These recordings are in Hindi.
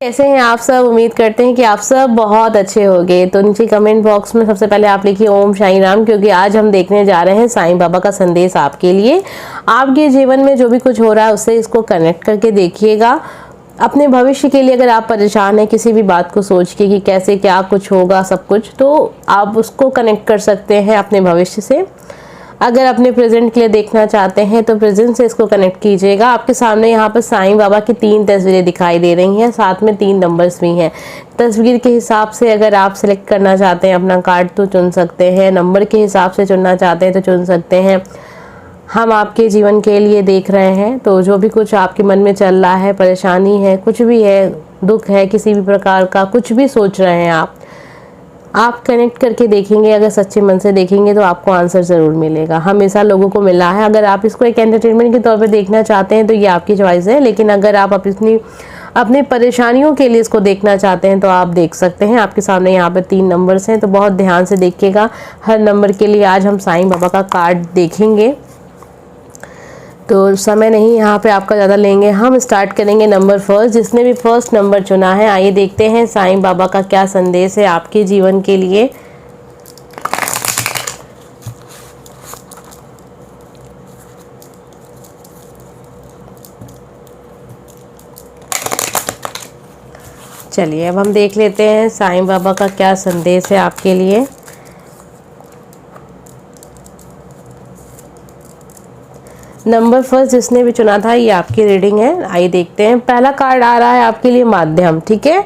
कैसे हैं आप सब। उम्मीद करते हैं कि आप सब बहुत अच्छे होंगे। तो नीचे कमेंट बॉक्स में सबसे पहले आप लिखिए ओम साईं राम, क्योंकि आज हम देखने जा रहे हैं साईं बाबा का संदेश आपके लिए। आपके जीवन में जो भी कुछ हो रहा है उससे इसको कनेक्ट करके देखिएगा। अपने भविष्य के लिए अगर आप परेशान हैं किसी भी बात को सोच के कि कैसे क्या कुछ होगा सब कुछ, तो आप उसको कनेक्ट कर सकते हैं अपने भविष्य से। अगर अपने प्रेजेंट के लिए देखना चाहते हैं तो प्रेजेंट से इसको कनेक्ट कीजिएगा। आपके सामने यहाँ पर साईं बाबा की 3 तस्वीरें दिखाई दे रही हैं, साथ में 3 नंबर्स भी हैं। तस्वीर के हिसाब से अगर आप सिलेक्ट करना चाहते हैं अपना कार्ड तो चुन सकते हैं, नंबर के हिसाब से चुनना चाहते हैं तो चुन सकते हैं। हम आपके जीवन के लिए देख रहे हैं, तो जो भी कुछ आपके मन में चल रहा है, परेशानी है, कुछ भी है, दुख है, किसी भी प्रकार का कुछ भी सोच रहे हैं आप कनेक्ट करके देखेंगे। अगर सच्चे मन से देखेंगे तो आपको आंसर ज़रूर मिलेगा। हमेशा लोगों को मिला है। अगर आप इसको एक एंटरटेनमेंट के तौर पे देखना चाहते हैं तो ये आपकी चॉइस है, लेकिन अगर आप अपनी परेशानियों के लिए इसको देखना चाहते हैं तो आप देख सकते हैं। आपके सामने यहाँ पर 3 नंबर्स हैं, तो बहुत ध्यान से देखिएगा। हर नंबर के लिए आज हम साईं बाबा का कार्ड देखेंगे, तो समय नहीं यहाँ पे आपका ज़्यादा लेंगे। हम स्टार्ट करेंगे नंबर फर्स्ट। जिसने भी फर्स्ट नंबर चुना है, आइए देखते हैं साईं बाबा का क्या संदेश है आपके जीवन के लिए। चलिए अब हम देख लेते हैं साईं बाबा का क्या संदेश है आपके लिए। नंबर फर्स्ट जिसने भी चुना था, ये आपकी रीडिंग है। आइए देखते हैं। पहला कार्ड आ रहा है आपके लिए माध्यम। ठीक है,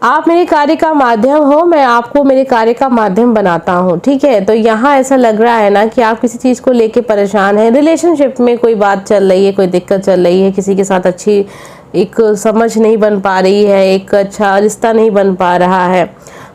आप मेरे कार्य का माध्यम हो, मैं आपको मेरे कार्य का माध्यम बनाता हूँ। ठीक है, तो यहाँ ऐसा लग रहा है ना कि आप किसी चीज़ को लेके परेशान हैं। रिलेशनशिप में कोई बात चल रही है, कोई दिक्कत चल रही है, किसी के साथ अच्छी एक समझ नहीं बन पा रही है, एक अच्छा रिश्ता नहीं बन पा रहा है।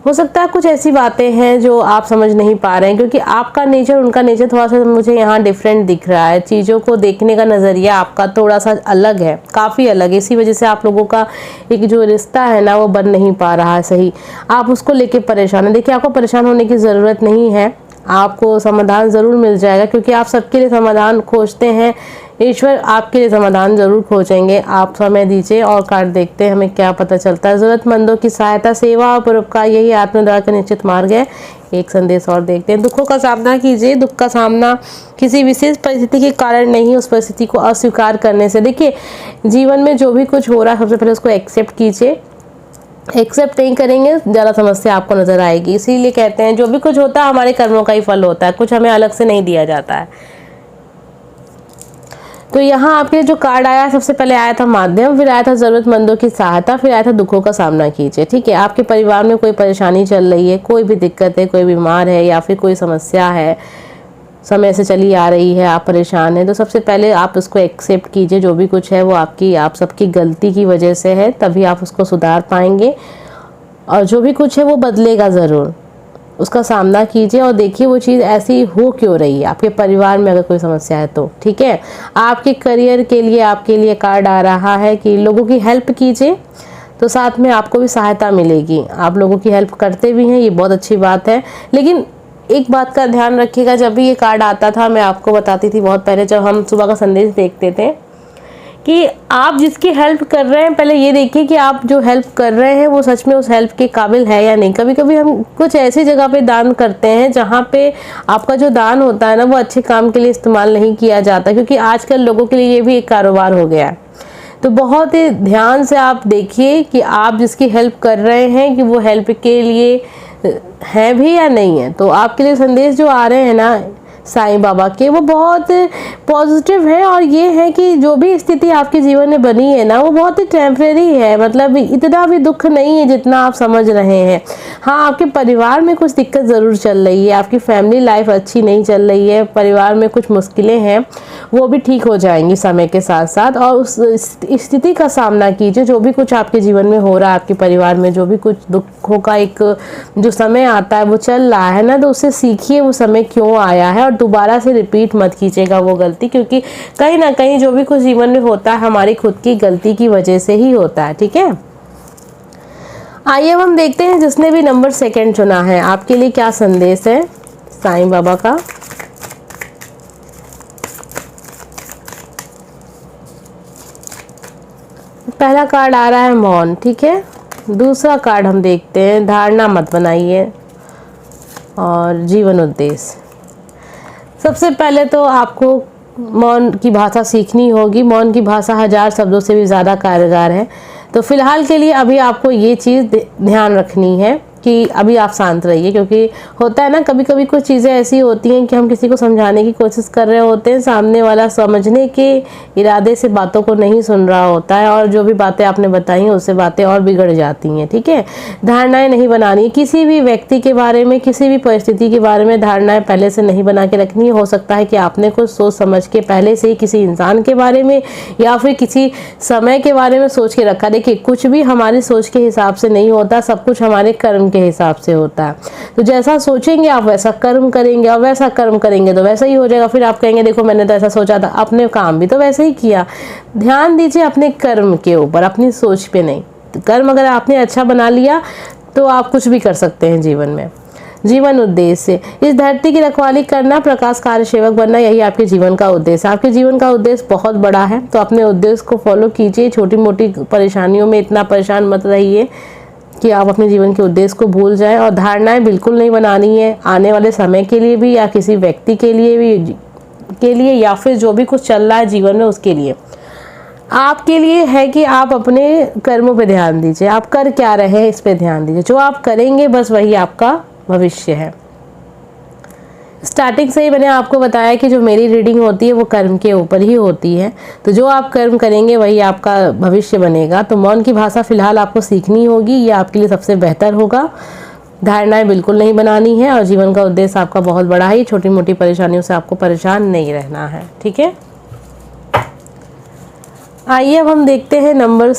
हो सकता है कुछ ऐसी बातें हैं जो आप समझ नहीं पा रहे हैं, क्योंकि आपका नेचर उनका नेचर थोड़ा सा मुझे यहाँ डिफरेंट दिख रहा है। चीज़ों को देखने का नज़रिया आपका थोड़ा सा अलग है, काफ़ी अलग है। इसी वजह से आप लोगों का एक जो रिश्ता है ना वो बन नहीं पा रहा है सही। आप उसको लेके परेशान हैं। देखिए, आपको परेशान होने की ज़रूरत नहीं है, आपको समाधान ज़रूर मिल जाएगा, क्योंकि आप सबके लिए समाधान खोजते हैं। ईश्वर आपके लिए समाधान ज़रूर खोजेंगे। आप समय दीजिए और कार्ड देखते हैं हमें क्या पता चलता है। ज़रूरतमंदों की सहायता, सेवा और परोपकार यही आत्मदया का निश्चित मार्ग है। एक संदेश और देखते हैं। दुखों का सामना कीजिए। दुख का सामना किसी विशेष परिस्थिति के कारण नहीं, उस परिस्थिति को अस्वीकार करने से। देखिए, जीवन में जो भी कुछ हो रहा है सबसे पहले उसको एक्सेप्ट कीजिए। एक्सेप्ट नहीं करेंगे ज़्यादा समस्या आपको नजर आएगी। इसीलिए कहते हैं जो भी कुछ होता है हमारे कर्मों का ही फल होता है, कुछ हमें अलग से नहीं दिया जाता है। तो यहाँ आपके जो कार्ड आया, सबसे पहले आया था माध्यम, फिर आया था जरूरतमंदों की सहायता, फिर आया था दुखों का सामना कीजिए। ठीक है, आपके परिवार में कोई परेशानी चल रही है, कोई भी दिक्कत है, कोई बीमार है या फिर कोई समस्या है, समय से चली आ रही है, आप परेशान हैं, तो सबसे पहले आप उसको एक्सेप्ट कीजिए। जो भी कुछ है वो आप सबकी गलती की वजह से है, तभी आप उसको सुधार पाएंगे। और जो भी कुछ है वो बदलेगा ज़रूर। उसका सामना कीजिए और देखिए वो चीज़ ऐसी हो क्यों रही है आपके परिवार में, अगर कोई समस्या है तो। ठीक है, आपके करियर के लिए आपके लिए कार्ड आ रहा है कि लोगों की हेल्प कीजिए, तो साथ में आपको भी सहायता मिलेगी। आप लोगों की हेल्प करते भी हैं, ये बहुत अच्छी बात है। लेकिन एक बात का ध्यान रखिएगा, जब भी ये कार्ड आता था, मैं आपको बताती थी बहुत पहले जब हम सुबह का संदेश देखते थे, कि आप जिसकी हेल्प कर रहे हैं पहले ये देखिए कि आप जो हेल्प कर रहे हैं वो सच में उस हेल्प के काबिल है या नहीं। कभी कभी हम कुछ ऐसी जगह पे दान करते हैं जहाँ पे आपका जो दान होता है ना वो अच्छे काम के लिए इस्तेमाल नहीं किया जाता, क्योंकि आजकल लोगों के लिए ये भी एक कारोबार हो गया है। तो बहुत ही ध्यान से आप देखिए कि आप जिसकी हेल्प कर रहे हैं कि वो हेल्प के लिए है भी या नहीं है। तो आपके लिए संदेश जो आ रहे हैं ना साईं बाबा के, वो बहुत पॉजिटिव है। और ये है कि जो भी स्थिति आपके जीवन में बनी है ना वो बहुत ही टेम्परेरी है, मतलब इतना भी दुख नहीं है जितना आप समझ रहे हैं। हाँ, आपके परिवार में कुछ दिक्कत ज़रूर चल रही है, आपकी फैमिली लाइफ अच्छी नहीं चल रही है, परिवार में कुछ मुश्किलें हैं, वो भी ठीक हो जाएंगी समय के साथ साथ। और उस स्थिति का सामना कीजिए। जो भी कुछ आपके जीवन में हो रहा है, आपके परिवार में जो भी कुछ दुखों का एक जो समय आता है वो चल रहा है ना, तो उससे सीखिए वो समय क्यों आया है, और दोबारा से रिपीट मत कीजिएगा वो गलती, क्योंकि कहीं ना कहीं जो भी कुछ जीवन में होता है हमारी खुद की गलती की वजह से ही होता है। ठीक है, आइए अब हम देखते हैं जिसने भी नंबर 2 चुना है आपके लिए क्या संदेश है साईं बाबा का। पहला कार्ड आ रहा है मौन, ठीक है। दूसरा कार्ड हम देखते हैं, धारणा मत बनाइए और जीवन उद्देश्य। सबसे पहले तो आपको मौन की भाषा सीखनी होगी। मौन की भाषा 1000 शब्दों से भी ज़्यादा कारगर है। तो फिलहाल के लिए अभी आपको ये चीज़ ध्यान रखनी है कि अभी आप शांत रहिए, क्योंकि होता है ना कभी कभी कुछ चीज़ें ऐसी होती हैं कि हम किसी को समझाने की कोशिश कर रहे होते हैं, सामने वाला समझने के इरादे से बातों को नहीं सुन रहा होता है और जो भी बातें आपने बताई हैं उससे बातें और बिगड़ जाती हैं, ठीक है। धारणाएं नहीं बनानी है किसी भी व्यक्ति के बारे में, किसी भी परिस्थिति के बारे में धारणाएं पहले से नहीं बना के रखनी है। हो सकता है कि आपने कुछ सोच समझ के पहले से ही किसी इंसान के बारे में या फिर किसी समय के बारे में सोच के रखा। देखिए कुछ भी हमारी सोच के हिसाब से नहीं होता, सब कुछ हमारे कर्म के हिसाब से होता है। तो जैसा सोचेंगे आप वैसा कर्म करेंगे और वैसा कर्म करेंगे तो वैसा ही हो जाएगा। फिर आप कहेंगे देखो मैंने तो ऐसा सोचा था, अपने काम भी तो वैसे ही किया। ध्यान दीजिए अपने कर्म के ऊपर, अपनी सोच पे नहीं। तो कर्म अगर आपने अच्छा बना लिया तो आप कुछ भी कर सकते हैं जीवन में। जीवन उद्देश्य, इस धरती की रखवाली करना, प्रकाश कार्य सेवक बनना, यही आपके जीवन का उद्देश्य। आपके जीवन का उद्देश्य बहुत बड़ा है, तो अपने उद्देश्य को फॉलो कीजिए। छोटी मोटी परेशानियों में इतना परेशान मत रहिए कि आप अपने जीवन के उद्देश्य को भूल जाएं। और धारणाएं बिल्कुल नहीं बनानी है आने वाले समय के लिए भी, या किसी व्यक्ति के लिए या फिर जो भी कुछ चल रहा है जीवन में उसके लिए। आपके लिए है कि आप अपने कर्मों पे ध्यान दीजिए, आप कर क्या रहे हैं इस पे ध्यान दीजिए। जो आप करेंगे बस वही आपका भविष्य है। स्टार्टिंग से ही मैंने आपको बताया कि जो मेरी रीडिंग होती है वो कर्म के ऊपर ही होती है। तो जो आप कर्म करेंगे वही आपका भविष्य बनेगा। तो मौन की भाषा फिलहाल आपको सीखनी होगी, ये आपके लिए सबसे बेहतर होगा। धारणाएं बिल्कुल नहीं बनानी है और जीवन का उद्देश्य आपका बहुत बड़ा है। छोटी मोटी परेशानियों से आपको परेशान नहीं रहना है, ठीक है। आइए अब हम देखते हैं नंबर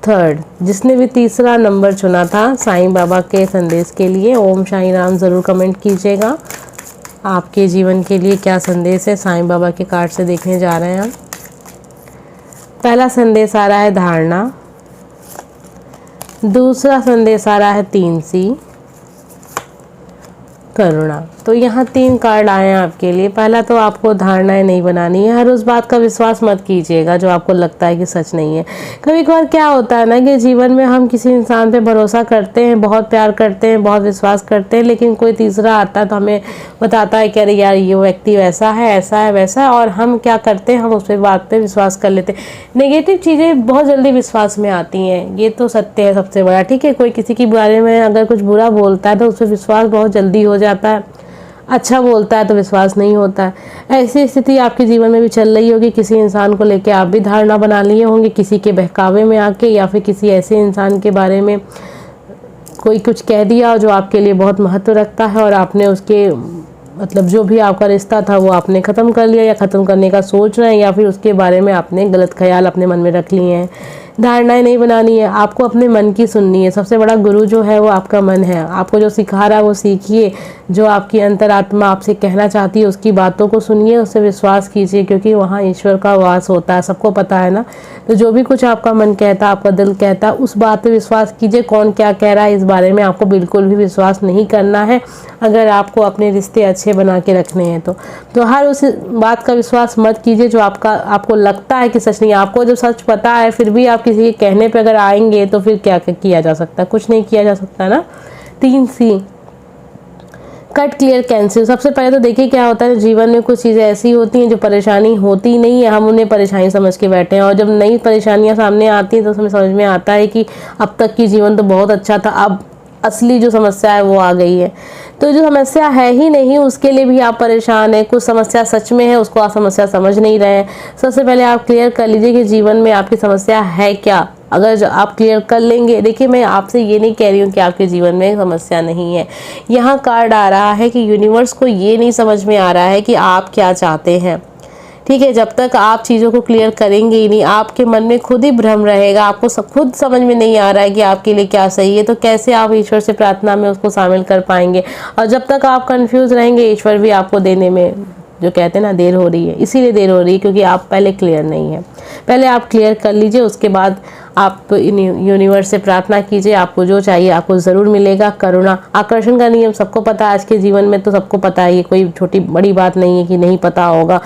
3, जिसने भी तीसरा नंबर चुना था साईं बाबा के संदेश के लिए। ओम साईं राम ज़रूर कमेंट कीजिएगा। आपके जीवन के लिए क्या संदेश है साईं बाबा के कार्ड से देखने जा रहे हैं हम। पहला संदेश आ रहा है धारणा, दूसरा संदेश आ रहा है 3C, करुणा। तो यहाँ 3 कार्ड आए हैं आपके लिए। पहला तो आपको धारणाएं नहीं बनानी है। हर उस बात का विश्वास मत कीजिएगा जो आपको लगता है कि सच नहीं है। कभी कभार क्या होता है ना कि जीवन में हम किसी इंसान पे भरोसा करते हैं, बहुत प्यार करते हैं, बहुत विश्वास करते हैं, लेकिन कोई तीसरा आता है तो हमें बताता है कि अरे यार ये व्यक्ति वैसा है, ऐसा है, वैसा है, और हम क्या करते हैं, हम उस पर बात पे विश्वास कर लेते हैं। नेगेटिव चीज़ें बहुत जल्दी विश्वास में आती हैं, ये तो सत्य है सबसे बड़ा, ठीक है। कोई किसी के बारे में अगर कुछ बुरा बोलता है तो उस पर विश्वास बहुत जल्दी हो जाता है, अच्छा बोलता है तो विश्वास नहीं होता है। ऐसी स्थिति आपके जीवन में भी चल रही होगी। किसी इंसान को लेकर आप भी धारणा बना लिए होंगे, किसी के बहकावे में आके, या फिर किसी ऐसे इंसान के बारे में कोई कुछ कह दिया जो आपके लिए बहुत महत्व रखता है और आपने उसके मतलब जो भी आपका रिश्ता था वो आपने ख़त्म कर लिया या ख़त्म करने का सोच रहे हैं, या फिर उसके बारे में आपने गलत ख्याल अपने मन में रख लिए हैं। धारणाएं नहीं बनानी है, आपको अपने मन की सुननी है। सबसे बड़ा गुरु जो है वो आपका मन है। आपको जो सिखा रहा है वो सीखिए, जो आपकी अंतरात्मा आपसे कहना चाहती है उसकी बातों को सुनिए, उससे विश्वास कीजिए, क्योंकि वहाँ ईश्वर का वास होता है, सबको पता है ना। तो जो भी कुछ आपका मन कहता है, आपका दिल कहता है, उस बात पे विश्वास कीजिए। कौन क्या कह रहा है इस बारे में आपको बिल्कुल भी विश्वास नहीं करना है, अगर आपको अपने रिश्ते अच्छे बना के रखने हैं तो हर उस बात का विश्वास मत कीजिए जो आपको लगता है कि सच नहीं। आपको जब सच पता है फिर भी आप किसी के कहने पे अगर आएंगे तो फिर क्या किया जा सकता है, कुछ नहीं किया जा सकता ना। 3C, cut clear cancel. सबसे पहले तो देखिए क्या होता है, जीवन में कुछ चीज़ें ऐसी होती हैं जो परेशानी होती नहीं है, हम उन्हें परेशानी समझ के बैठे हैं, और जब नई परेशानियां सामने आती हैं तो हमें समझ में आता है कि अब तक की जीवन तो बहुत अच्छा था, अब असली जो समस्या है वो आ गई है। तो जो समस्या है ही नहीं उसके लिए भी आप परेशान हैं। कुछ समस्या सच में है, उसको आप समस्या समझ नहीं रहे हैं। सबसे पहले आप क्लियर कर लीजिए कि जीवन में आपकी समस्या है क्या। अगर आप क्लियर कर लेंगे, देखिए मैं आपसे ये नहीं कह रही हूँ कि आपके जीवन में समस्या नहीं है। यहाँ कार्ड आ रहा है कि यूनिवर्स को ये नहीं समझ में आ रहा है कि आप क्या चाहते हैं, ठीक है। जब तक आप चीज़ों को क्लियर करेंगे ही नहीं, आपके मन में खुद ही भ्रम रहेगा, आपको खुद समझ में नहीं आ रहा है कि आपके लिए क्या सही है, तो कैसे आप ईश्वर से प्रार्थना में उसको शामिल कर पाएंगे। और जब तक आप कंफ्यूज रहेंगे, ईश्वर भी आपको देने में जो कहते हैं ना देर हो रही है, इसीलिए देर हो रही है क्योंकि आप पहले क्लियर नहीं है। पहले आप क्लियर कर लीजिए, उसके बाद आप यूनिवर्स से प्रार्थना कीजिए, आपको जो चाहिए आपको ज़रूर मिलेगा। करुणा, आकर्षण का नियम सबको पता है, आज के जीवन में तो सबको पता है, ये कोई छोटी बड़ी बात नहीं है कि नहीं पता होगा।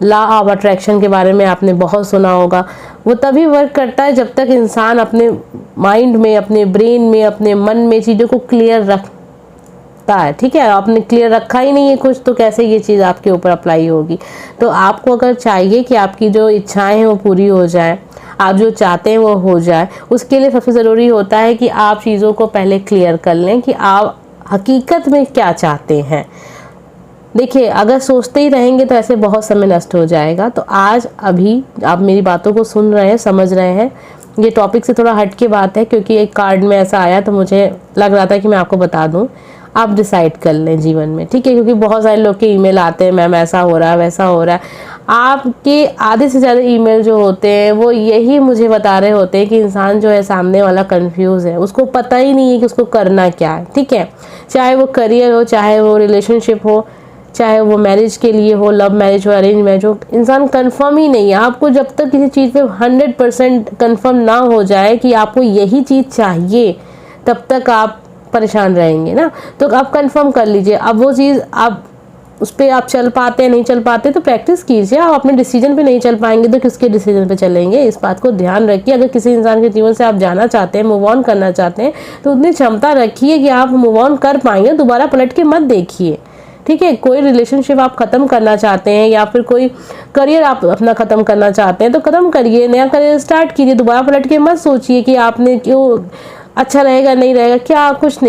लॉ ऑफ अट्रैक्शन के बारे में आपने बहुत सुना होगा। वो तभी वर्क करता है जब तक इंसान अपने माइंड में, अपने ब्रेन में, अपने मन में चीज़ों को क्लियर रखता है। ठीक है, आपने क्लियर रखा ही नहीं है कुछ, तो कैसे ये चीज़ आपके ऊपर अप्लाई होगी। तो आपको अगर चाहिए कि आपकी जो इच्छाएं हैं वो पूरी हो जाए, आप जो चाहते हैं वो हो जाए, उसके लिए सबसे ज़रूरी होता है कि आप चीज़ों को पहले क्लियर कर लें कि आप हकीकत में क्या चाहते हैं। देखिए, अगर सोचते ही रहेंगे तो ऐसे बहुत समय नष्ट हो जाएगा। तो आज अभी आप मेरी बातों को सुन रहे हैं, समझ रहे हैं, ये टॉपिक से थोड़ा हट के बात है क्योंकि एक कार्ड में ऐसा आया तो मुझे लग रहा था कि मैं आपको बता दूं। आप डिसाइड कर लें जीवन में, ठीक है, क्योंकि बहुत सारे लोग के ईमेल आते हैं, मैम ऐसा हो रहा है, वैसा हो रहा है। आपके आधे से ज़्यादा ईमेल जो होते हैं वो यही मुझे बता रहे होते हैं कि इंसान जो है सामने वाला कंफ्यूज है, उसको पता ही नहीं है कि उसको करना क्या है। ठीक है, चाहे वो करियर हो, चाहे वो रिलेशनशिप हो, चाहे वो मैरिज के लिए हो, लव मैरिज हो, अरेंज मैरिज हो, इंसान कंफर्म ही नहीं है। आपको जब तक किसी चीज़ पे 100% कंफर्म ना हो जाए कि आपको यही चीज़ चाहिए, तब तक आप परेशान रहेंगे ना। तो आप कंफर्म कर लीजिए। अब वो चीज़ आप उस पर आप चल पाते हैं, नहीं चल पाते तो प्रैक्टिस कीजिए। आप अपने डिसीजन पे नहीं चल पाएंगे तो किसके डिसीजन पे चलेंगे, इस बात को ध्यान रखिए। अगर किसी इंसान के जीवन से आप जाना चाहते हैं, मूव ऑन करना चाहते हैं, तो उतनी क्षमता रखिए कि आप मूव ऑन कर पाएंगे। दोबारा पलट के मत देखिए। ठीक है, कोई रिलेशनशिप आप ख़त्म करना चाहते हैं या फिर कोई करियर आप अपना ख़त्म करना चाहते हैं तो ख़त्म करिए, नया करियर स्टार्ट कीजिए। दोबारा पलट के मत सोचिए कि आपने क्यों, अच्छा रहेगा नहीं रहेगा, क्या, कुछ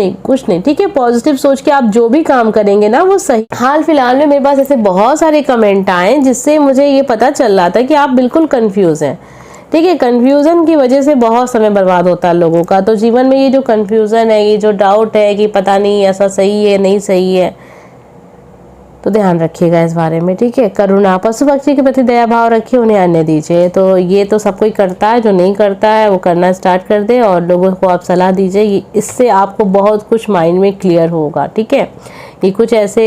नहीं। ठीक है, पॉजिटिव सोच के आप जो भी काम करेंगे ना वो सही। हाल फिलहाल में मेरे पास ऐसे बहुत सारे कमेंट आए जिससे मुझे ये पता चल रहा था कि आप बिल्कुल कंफ्यूज हैं। ठीक है, कंफ्यूजन की वजह से बहुत समय बर्बाद होता है लोगों का। तो जीवन में ये जो कंफ्यूजन है, ये जो डाउट है कि पता नहीं ऐसा सही है नहीं सही है, तो ध्यान रखिएगा इस बारे में। ठीक है, करुणा, पशु पक्षी के प्रति दया भाव रखिए, उन्हें अन्न दीजिए। तो ये तो सब कोई करता है, जो नहीं करता है वो करना स्टार्ट कर दे और लोगों को आप सलाह दीजिए। इससे आपको बहुत कुछ माइंड में क्लियर होगा। ठीक है, ये कुछ ऐसे,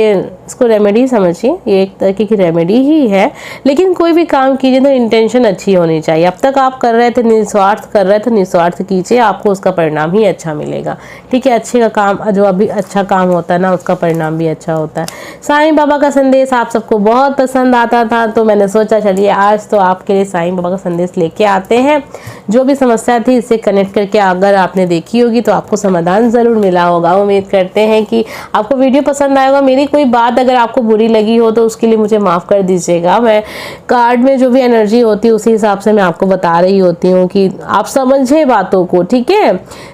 इसको रेमेडी समझिए, ये एक तरीके की रेमेडी ही है। लेकिन कोई भी काम कीजिए तो इंटेंशन अच्छी होनी चाहिए। अब तक आप कर रहे थे निस्वार्थ, कर रहे थे निस्वार्थ कीजिए, आपको उसका परिणाम ही अच्छा मिलेगा। ठीक है, अच्छे का काम, जो अभी अच्छा काम होता है ना, उसका परिणाम भी अच्छा होता है। साईं बाबा का संदेश आप सबको बहुत पसंद आता था तो मैंने सोचा चलिए आज तो आपके लिए साईं बाबा का संदेश लेके आते हैं। जो भी समस्या थी इससे कनेक्ट करके अगर आपने देखी होगी तो आपको समाधान ज़रूर मिला होगा। उम्मीद करते हैं कि आपको वीडियो पसंद आएगा। मेरी कोई बात अगर आपको बुरी लगी हो तो उसके लिए मुझे माफ़ कर दीजिएगा। मैं कार्ड में जो भी एनर्जी होती है उसी हिसाब से मैं आपको बता रही होती हूँ कि आप समझे बातों को। ठीक है,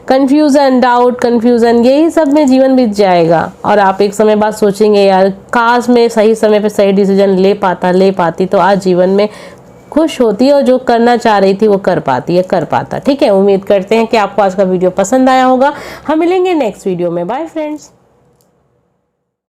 कन्फ्यूज़न, डाउट, कन्फ्यूज़न, यही सब में जीवन बीत जाएगा और आप एक समय बाद सोचेंगे यार काश मैं सही समय पे सही डिसीजन ले पाती तो आज जीवन में खुश होती और जो करना चाह रही थी वो कर पाता। ठीक है, उम्मीद करते हैं कि आपको आज का वीडियो पसंद आया होगा। हम मिलेंगे नेक्स्ट वीडियो में। Bye friends.